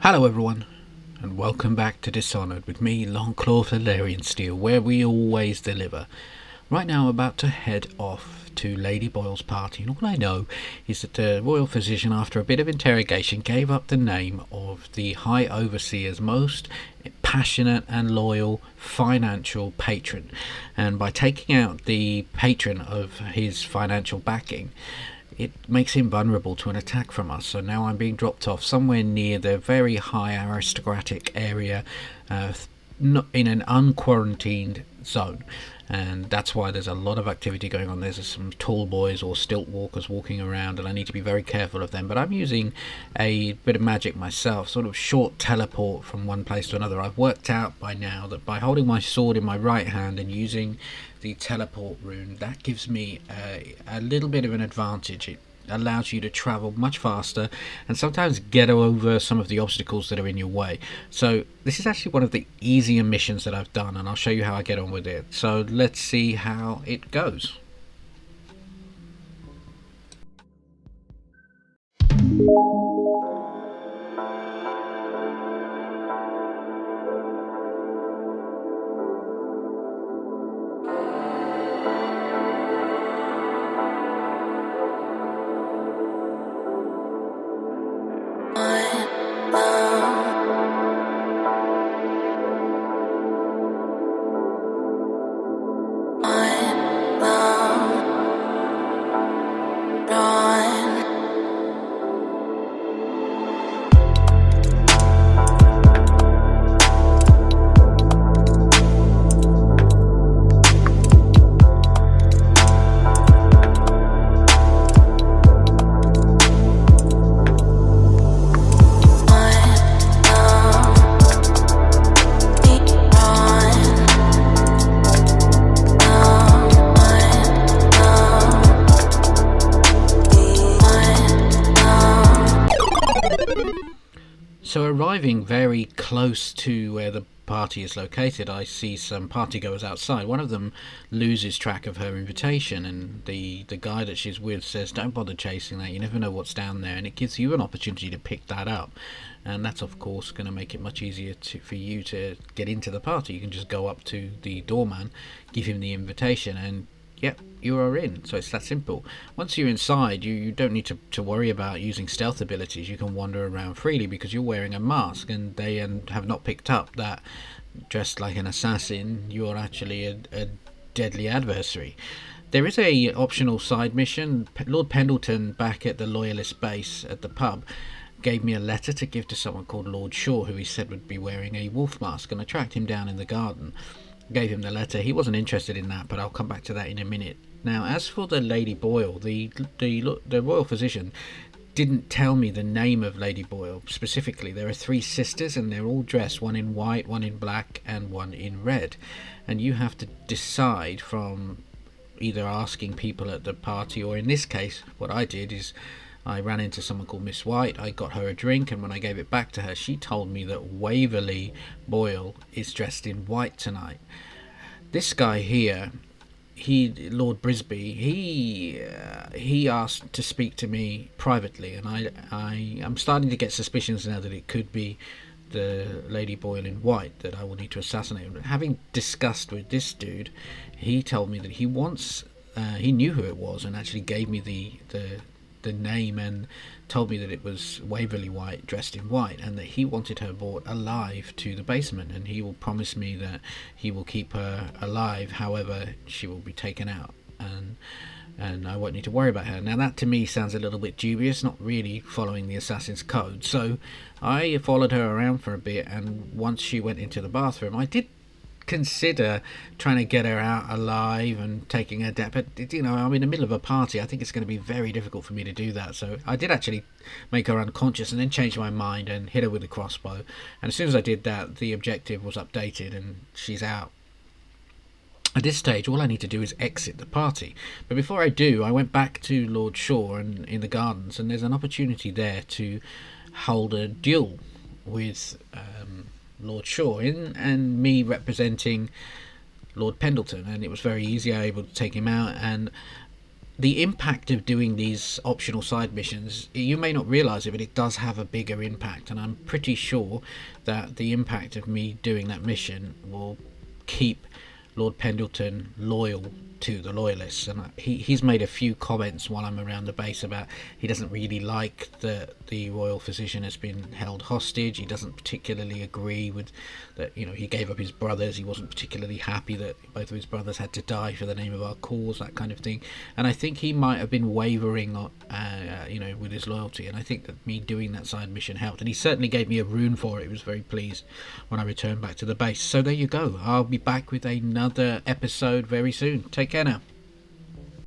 Hello everyone, and welcome back to Dishonored with me, Longclawcorvo and Steel, where we always deliver. Right now I'm about to head off to Lady Boyle's party, and all I know is that the royal physician, after a bit of interrogation, gave up the name of the High Overseer's most passionate and loyal financial patron. And by taking out the patron of his financial backing, it makes him vulnerable to an attack from us. So now I'm being dropped off somewhere near the very high aristocratic area, not in an unquarantined zone. And that's why there's a lot of activity going on. There's some tall boys or stilt walkers walking around, and I need to be very careful of them. But I'm using a bit of magic myself, sort of short teleport from one place to another. I've worked out by now that by holding my sword in my right hand and using the teleport rune, that gives me a little bit of an advantage. It allows you to travel much faster and sometimes get over some of the obstacles that are in your way. So this is actually one of the easier missions that I've done, and I'll show you how I get on with it. So let's see how it goes. So arriving very close to where the party is located, I see some partygoers outside. One of them loses track of her invitation, and the guy that she's with says, "Don't bother chasing that, you never know what's down there," and it gives you an opportunity to pick that up. And that's of course going to make it much easier for you to get into the party. You can just go up to the doorman, give him the invitation, and yep, you are in. So it's that simple. Once you're inside, you don't need to worry about using stealth abilities. You can wander around freely because you're wearing a mask, and they have not picked up that dressed like an assassin you're actually a deadly adversary. There is a optional side mission. Lord Pendleton, back at the loyalist base at the pub, gave me a letter to give to someone called Lord Shaw, who he said would be wearing a wolf mask, and I tracked him down in the garden. Gave him the letter. He wasn't interested in that, but I'll come back to that in a minute. Now, as for the Lady Boyle, the royal physician didn't tell me the name of Lady Boyle specifically. There are three sisters, and they're all dressed, one in white, one in black, and one in red. And you have to decide from either asking people at the party, or in this case, what I did is I ran into someone called Miss White. I got her a drink, and when I gave it back to her, she told me that Waverly Boyle is dressed in white tonight. This guy here, Lord Brisby, he asked to speak to me privately, and I'm starting to get suspicions now that it could be the Lady Boyle in white that I will need to assassinate. But having discussed with this dude, he told me that he knew who it was, and actually gave me the name and told me that it was Waverly White dressed in white, and that he wanted her brought alive to the basement, and he will promise me that he will keep her alive, however she will be taken out, and I won't need to worry about her. Now that to me sounds a little bit dubious, not really following the assassin's code. So I followed her around for a bit, and once she went into the bathroom, I did consider trying to get her out alive and taking her down, but I'm in the middle of a party. I think it's going to be very difficult for me to do that. So I did actually make her unconscious and then change my mind and hit her with a crossbow, and as soon as I did that, the objective was updated and she's out. At this stage, all I need to do is exit the party. But before I do, I went back to Lord Shaw and in the gardens, and there's an opportunity there to hold a duel with Lord Shaw and me representing Lord Pendleton, and it was very easy. I was able to take him out, and the impact of doing these optional side missions, you may not realize it, but it does have a bigger impact, and I'm pretty sure that the impact of me doing that mission will keep Lord Pendleton loyal to the loyalists. And he's made a few comments while I'm around the base about he doesn't really like that the royal physician has been held hostage. He doesn't particularly agree with that. He gave up his brothers. He wasn't particularly happy that both of his brothers had to die for the name of our cause, that kind of thing. And I think he might have been wavering with his loyalty, and I think that me doing that side mission helped. And he certainly gave me a rune for it. He was very pleased when I returned back to the base. So there you go. I'll be back with another episode very soon. Take care now.